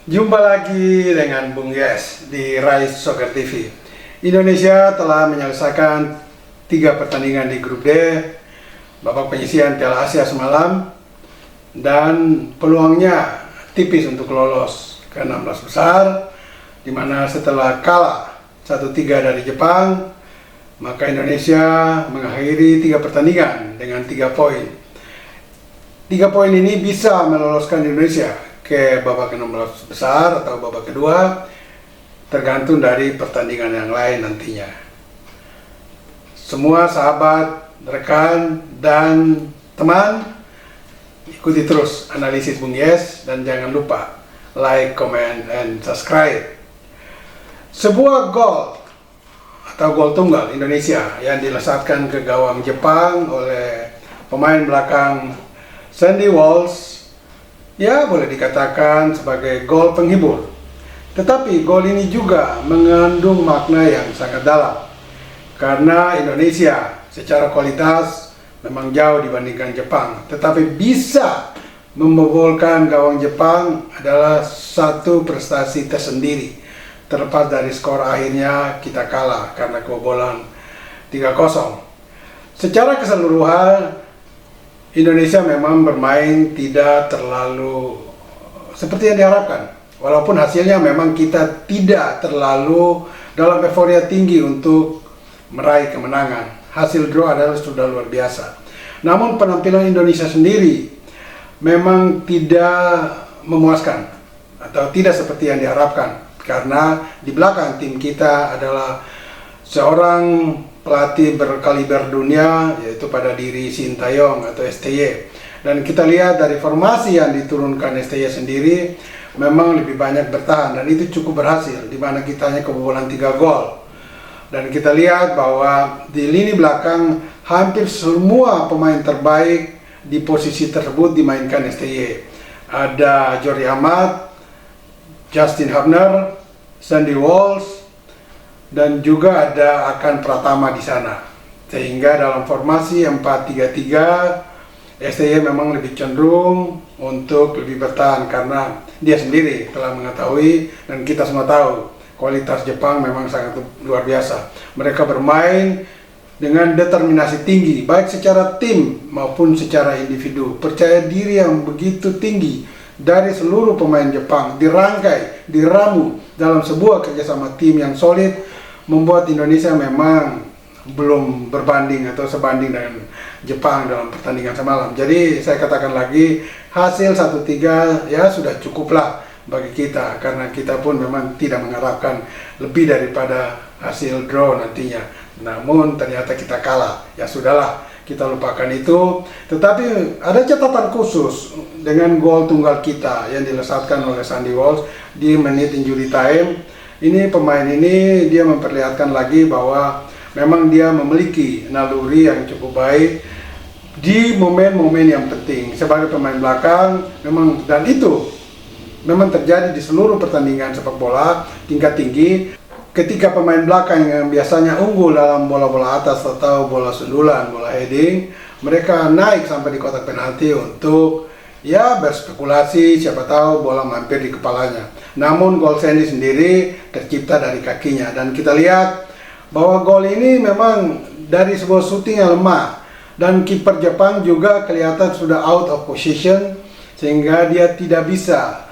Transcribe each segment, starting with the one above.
Jumpa lagi dengan Bung Yes di Rise Soccer TV. Indonesia telah menyelesaikan 3 pertandingan di grup D, babak penyisihan Piala Asia semalam, dan peluangnya tipis untuk lolos ke 16 besar, di mana setelah kalah 1-3 dari Jepang, maka Indonesia mengakhiri 3 pertandingan dengan 3 poin. 3 poin ini bisa meloloskan Indonesia ke babak ke-16 besar atau babak kedua, tergantung dari pertandingan yang lain nantinya. Semua sahabat, rekan, dan teman, ikuti terus analisis Bung Yes dan jangan lupa like, comment, and subscribe. Sebuah gol atau gol tunggal Indonesia yang dilesatkan ke gawang Jepang oleh pemain belakang Sandy Walsh, ya boleh dikatakan sebagai gol penghibur. Tetapi gol ini juga mengandung makna yang sangat dalam, karena Indonesia secara kualitas memang jauh dibandingkan Jepang, tetapi bisa membobolkan gawang Jepang adalah satu prestasi tersendiri. Terlepas dari skor akhirnya kita kalah karena kebobolan 3-0. Secara keseluruhan Indonesia memang bermain tidak terlalu seperti yang diharapkan. Walaupun hasilnya memang kita tidak terlalu dalam euforia tinggi untuk meraih kemenangan. Hasil draw adalah sudah luar biasa. Namun penampilan Indonesia sendiri memang tidak memuaskan atau tidak seperti yang diharapkan. Karena di belakang tim kita adalah seorang pelatih berkaliber dunia, yaitu pada diri Sintayong atau STY. Dan kita lihat dari formasi yang diturunkan STY sendiri memang lebih banyak bertahan, dan itu cukup berhasil, di mana kita hanya kebobolan 3 gol. Dan kita lihat bahwa di lini belakang hampir semua pemain terbaik di posisi tersebut dimainkan STY. Ada Jordi Amat, Justin Hubner, Sandy Walsh, dan juga ada Akan Pratama di sana. Sehingga dalam formasi 4-3-3, STY memang lebih cenderung untuk lebih bertahan karena dia sendiri telah mengetahui dan kita semua tahu kualitas Jepang memang sangat luar biasa. Mereka bermain dengan determinasi tinggi, baik secara tim maupun secara individu. Percaya diri yang begitu tinggi dari seluruh pemain Jepang, dirangkai, diramu dalam sebuah kerjasama tim yang solid, membuat Indonesia memang belum berbanding atau sebanding dengan Jepang dalam pertandingan semalam. Jadi saya katakan lagi, hasil 1-3 ya sudah cukuplah bagi kita, karena kita pun memang tidak mengharapkan lebih daripada hasil draw nantinya. Namun ternyata kita kalah, ya sudahlah, kita lupakan itu. Tetapi ada catatan khusus dengan gol tunggal kita yang dilesatkan oleh Sandy Walsh di menit injury time. Ini pemain ini dia memperlihatkan lagi bahwa memang dia memiliki naluri yang cukup baik di momen-momen yang penting sebagai pemain belakang memang, dan itu memang terjadi di seluruh pertandingan sepak bola tingkat tinggi. Ketika pemain belakang yang biasanya unggul dalam bola-bola atas atau bola sundulan, bola heading, mereka naik sampai di kotak penalti untuk ya berspekulasi, siapa tahu bola mampir di kepalanya. Namun gol Sandy sendiri tercipta dari kakinya, dan kita lihat bahwa gol ini memang dari sebuah shooting yang lemah, dan kiper Jepang juga kelihatan sudah out of position sehingga dia tidak bisa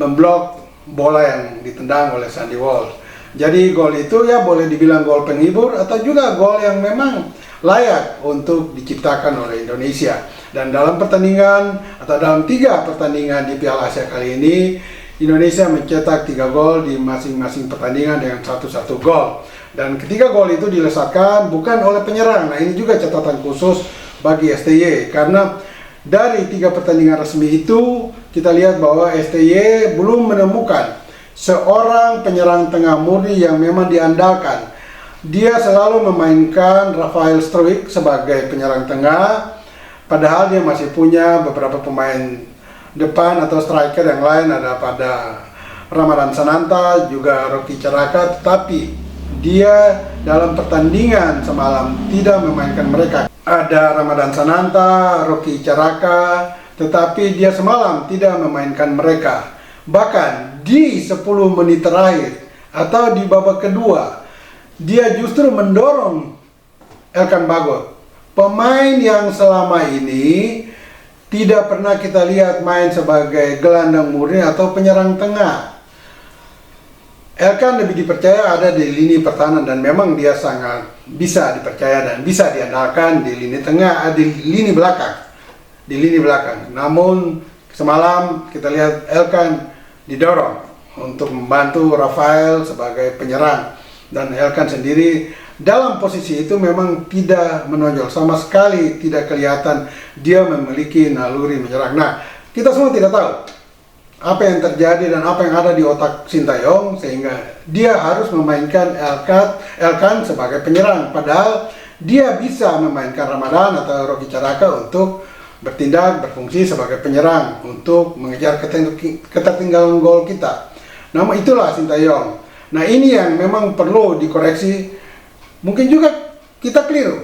memblok bola yang ditendang oleh Sandy Walsh. Jadi gol itu ya boleh dibilang gol penghibur atau juga gol yang memang layak untuk diciptakan oleh Indonesia. Dan dalam pertandingan atau dalam 3 pertandingan di Piala Asia kali ini, Indonesia mencetak 3 gol di masing-masing pertandingan dengan 1-1 gol. Dan ketiga gol itu dilesatkan bukan oleh penyerang. Nah, ini juga catatan khusus bagi STY, karena dari 3 pertandingan resmi itu kita lihat bahwa STY belum menemukan seorang penyerang tengah murni yang memang diandalkan. Dia selalu memainkan Rafael Struijk sebagai penyerang tengah, padahal dia masih punya beberapa pemain depan atau striker yang lain, ada pada Ramadan Sananta, juga Rocky Caraka, tetapi dia dalam pertandingan semalam tidak memainkan mereka. Ada Ramadan Sananta, Rocky Caraka, tetapi dia semalam tidak memainkan mereka. Bahkan di 10 menit terakhir atau di babak kedua, dia justru mendorong Elkan Bagot, pemain yang selama ini tidak pernah kita lihat main sebagai gelandang murni atau penyerang tengah. Elkan lebih dipercaya ada di lini pertahanan, dan memang dia sangat bisa dipercaya dan bisa diandalkan di lini tengah, di lini belakang. Namun semalam kita lihat Elkan didorong untuk membantu Rafael sebagai penyerang, dan Elkan sendiri dalam posisi itu memang tidak menonjol, sama sekali tidak kelihatan dia memiliki naluri menyerang. Nah, kita semua tidak tahu apa yang terjadi dan apa yang ada di otak Sintayong sehingga dia harus memainkan Elkan sebagai penyerang, padahal dia bisa memainkan Ramadan atau Rocky Caraka untuk berfungsi sebagai penyerang untuk mengejar ketertinggalan gol kita. Namun itulah Sintayong. Nah, ini yang memang perlu dikoreksi. Mungkin juga kita keliru,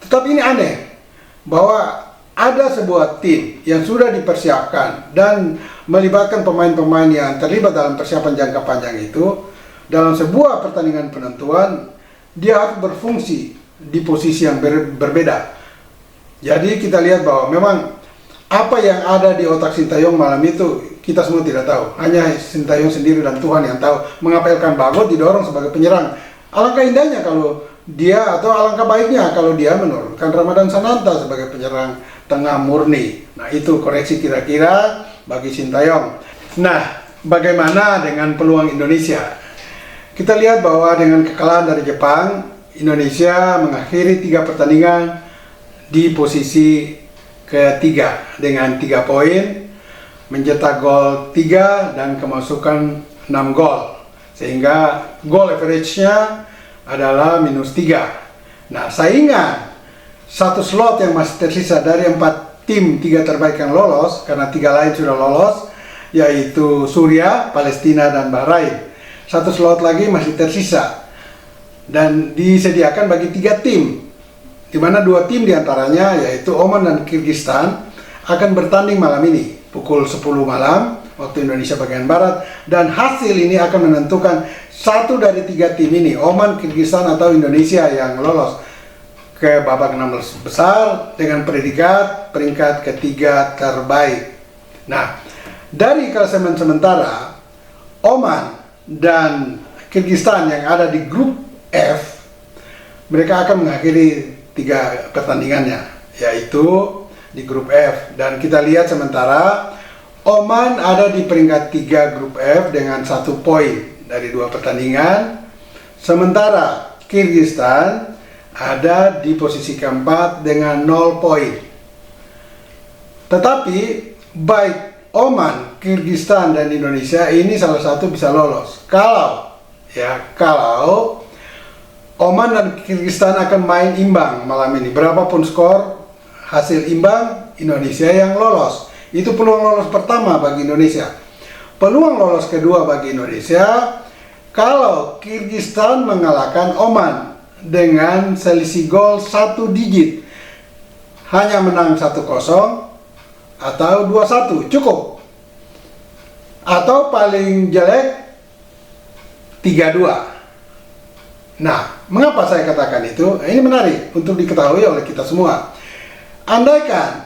tetapi ini aneh bahwa ada sebuah tim yang sudah dipersiapkan dan melibatkan pemain-pemain yang terlibat dalam persiapan jangka panjang itu, dalam sebuah pertandingan penentuan dia harus berfungsi di posisi yang berbeda. Jadi kita lihat bahwa memang apa yang ada di otak Sintayong malam itu kita semua tidak tahu. Hanya Sintayong sendiri dan Tuhan yang tahu mengapa Elkan Bagot didorong sebagai penyerang. Alangkah indahnya kalau dia, atau alangkah baiknya kalau dia menurunkan Ramadan Sananta sebagai penyerang tengah murni. Nah, itu koreksi kira-kira bagi Sintayong. Nah, bagaimana dengan peluang Indonesia? Kita lihat bahwa dengan kekalahan dari Jepang, Indonesia mengakhiri 3 pertandingan di posisi ketiga dengan 3 poin, mencetak gol 3 dan kemasukan 6 gol, sehingga goal average-nya adalah -3. Nah, saingan satu slot yang masih tersisa dari 4 tim 3 terbaik yang lolos, karena 3 lain sudah lolos, yaitu Suriah, Palestina, dan Bahrain. Satu slot lagi masih tersisa dan disediakan bagi 3 tim, di mana 2 tim diantaranya yaitu Oman dan Kyrgyzstan akan bertanding malam ini pukul 10 malam waktu Indonesia bagian Barat, dan hasil ini akan menentukan satu dari 3 tim ini, Oman, Kyrgyzstan, atau Indonesia, yang lolos ke babak 16 besar dengan predikat peringkat ketiga terbaik. Nah, dari klasemen sementara, Oman dan Kyrgyzstan yang ada di grup F, mereka akan mengakhiri 3 pertandingannya, yaitu di grup F. Dan kita lihat sementara Oman ada di peringkat 3 grup F dengan 1 poin dari 2 pertandingan, sementara Kyrgyzstan ada di posisi keempat dengan 0 poin. Tetapi baik Oman, Kyrgyzstan, dan Indonesia ini salah satu bisa lolos kalau Oman dan Kyrgyzstan akan main imbang malam ini. Berapapun skor, hasil imbang, Indonesia yang lolos. Itu peluang lolos pertama bagi Indonesia. Peluang lolos kedua bagi Indonesia kalau Kyrgyzstan mengalahkan Oman dengan selisih gol 1 digit. Hanya menang 1-0 atau 2-1 cukup. Atau paling jelek 3-2. Nah, mengapa saya katakan itu? Ini menarik untuk diketahui oleh kita semua. Andaikan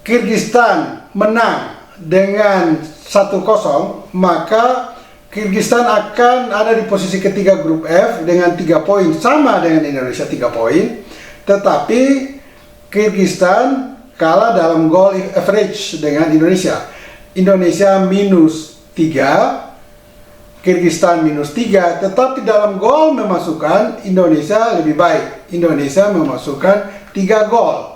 Kyrgyzstan menang dengan 1-0, maka Kyrgyzstan akan ada di posisi ketiga grup F dengan 3 poin, sama dengan Indonesia 3 poin. Tetapi Kyrgyzstan kalah dalam goal average dengan Indonesia. Indonesia -3, Kyrgyzstan -3, tetapi dalam gol memasukkan Indonesia lebih baik. Indonesia memasukkan 3 gol.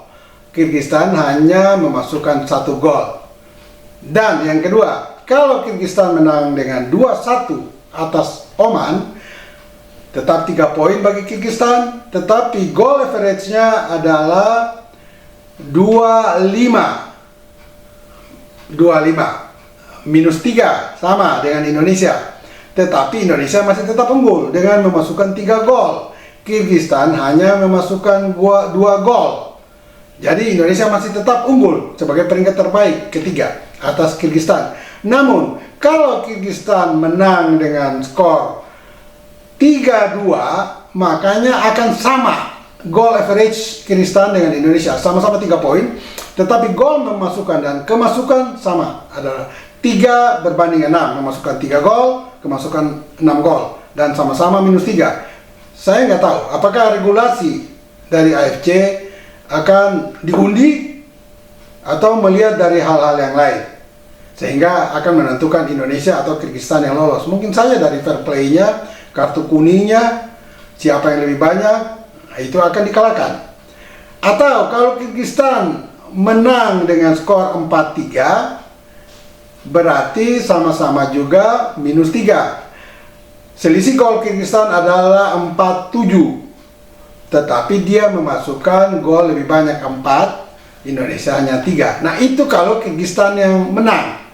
Kyrgyzstan hanya memasukkan 1 gol. Dan yang kedua, kalau Kyrgyzstan menang dengan 2-1 atas Oman, tetap 3 poin bagi Kyrgyzstan, tetapi goal average-nya adalah 25, -3, sama dengan Indonesia. Tetapi Indonesia masih tetap unggul dengan memasukkan 3 gol. Kyrgyzstan hanya memasukkan 2 gol. Jadi Indonesia masih tetap unggul sebagai peringkat terbaik ketiga atas Kyrgyzstan. Namun, kalau Kyrgyzstan menang dengan skor 3-2, makanya akan sama goal average Kyrgyzstan dengan Indonesia, sama-sama 3 poin, tetapi gol memasukkan dan kemasukan sama, adalah 3 berbanding 6, memasukkan 3 gol, kemasukan 6 gol, dan sama-sama -3. Saya nggak tahu apakah regulasi dari AFC akan diundi atau melihat dari hal-hal yang lain, sehingga akan menentukan Indonesia atau Kyrgyzstan yang lolos. Mungkin saja dari fair play-nya, kartu kuningnya, siapa yang lebih banyak, itu akan dikalahkan. Atau kalau Kyrgyzstan menang dengan skor 4-3, berarti sama-sama juga -3. Selisih gol Kyrgyzstan adalah 4-7, tetapi dia memasukkan gol lebih banyak 4, Indonesia hanya 3. Nah, itu kalau Kyrgyzstan yang menang.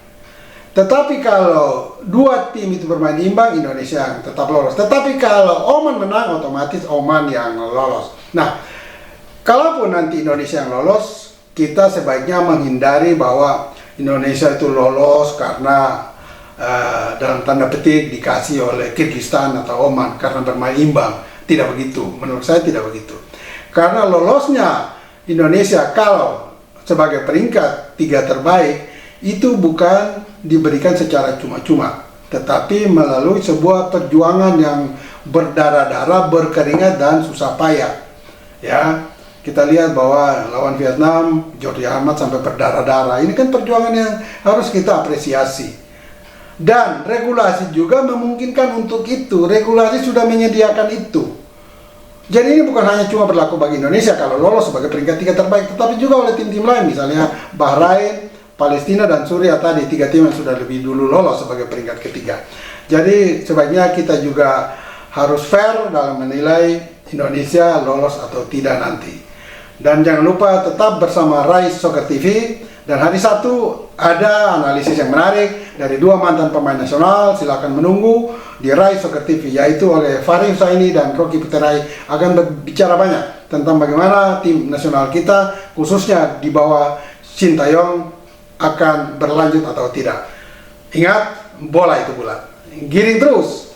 Tetapi kalau dua tim itu bermain imbang, Indonesia yang tetap lolos. Tetapi kalau Oman menang, otomatis Oman yang lolos. Nah, kalaupun nanti Indonesia yang lolos, kita sebaiknya menghindari bahwa Indonesia itu lolos karena dalam tanda petik dikasih oleh Kyrgyzstan atau Oman karena bermain imbang. Tidak begitu, menurut saya tidak begitu. Karena lolosnya Indonesia kalau sebagai peringkat 3 terbaik itu bukan diberikan secara cuma-cuma, tetapi melalui sebuah perjuangan yang berdarah-darah, berkeringat, dan susah payah. Ya, kita lihat bahwa lawan Vietnam, Jordi Amat sampai berdarah-darah. Ini kan perjuangan yang harus kita apresiasi. Dan regulasi juga memungkinkan untuk itu. Regulasi sudah menyediakan itu. Jadi ini bukan hanya cuma berlaku bagi Indonesia kalau lolos sebagai peringkat 3 terbaik, tetapi juga oleh tim-tim lain, misalnya Bahrain, Palestina, dan Suriah tadi, 3 tim yang sudah lebih dulu lolos sebagai peringkat ketiga. Jadi sebaiknya kita juga harus fair dalam menilai Indonesia lolos atau tidak nanti. Dan jangan lupa tetap bersama Rise Soccer TV. Dan hari Sabtu ada analisis yang menarik dari 2 mantan pemain nasional. Silakan menunggu di Rise Soccer TV, yaitu oleh Fahri Husaini dan Rocky Puterai, akan berbicara banyak tentang bagaimana tim nasional kita, khususnya di bawah Sintayong, akan berlanjut atau tidak. Ingat, bola itu bulat. Giring terus.